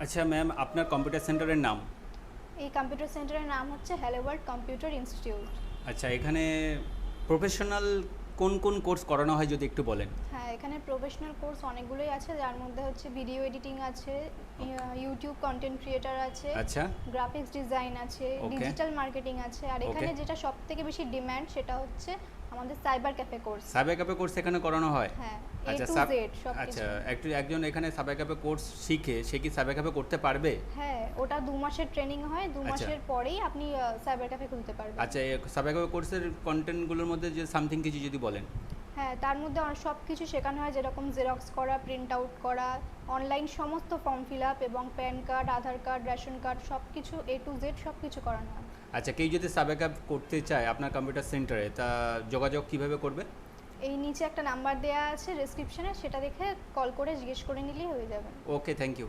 আচ্ছা ম্যাম, আপনার কম্পিউটার সেন্টারের নাম? এই কম্পিউটার সেন্টারের নাম হচ্ছে হ্যালো ওয়ার্ল্ড কম্পিউটার ইনস্টিটিউট। আচ্ছা, এখানে প্রফেশনাল কোন কোন কোর্স করানো হয় যদি একটু বলেন? হ্যাঁ, এখানে প্রফেশনাল কোর্স অনেকগুলোই আছে, যার মধ্যে হচ্ছে ভিডিও এডিটিং আছে, ইউটিউব কন্টেন্ট ক্রিয়েটার আছে, আচ্ছা। গ্রাফিক্স ডিজাইন আছে, ওকে। ডিজিটাল মার্কেটিং আছে, আর ওকে। এখানে যেটা সবথেকে বেশি ডিমান্ড সেটা হচ্ছে আমাদের cyber cafe course. Cyber cafe course এখানে করানো হয়? হ্যাঁ, এ আচ্ছা টু জেড সব আচ্ছা, কিছু। একজন এখানে সাইবার ক্যাফে কোর্স শিখে সে কি সাইবার ক্যাফে করতে পারবে? হ্যাঁ, ওটা 2 মাসের ট্রেনিং হয়, দু আচ্ছা। মাসের পরেই আপনি সাইবার ক্যাফে খুলতে পারবেন। আচ্ছা, সাইবার ক্যাফে কোর্সের কন্টেন্টগুলোর মধ্যে যে সামথিং কিছু যদি বলেন? হ্যাঁ, তার মধ্যে সব কিছু শেখানো হয়, যেরকম জেরক্স করা, প্রিন্ট আউট করা, অনলাইন সমস্ত ফর্ম ফিল আপ এবং প্যান কার্ড, আধার কার্ড, রেশন কার্ড সব কিছু এ টু জেড সব কিছু করানো হয়। আচ্ছা, কেউ যদি সাইবার ক্যাফে করতে চায় আপনার কম্পিউটার সেন্টারে, তা যোগাযোগ কিভাবে করবে? এই নিচে একটা নাম্বার দেওয়া আছে ডেসক্রিপশনে, সেটা দেখে কল করে জিজ্ঞেস করে নিলেই হয়ে যাবে। ওকে, থ্যাংক ইউ।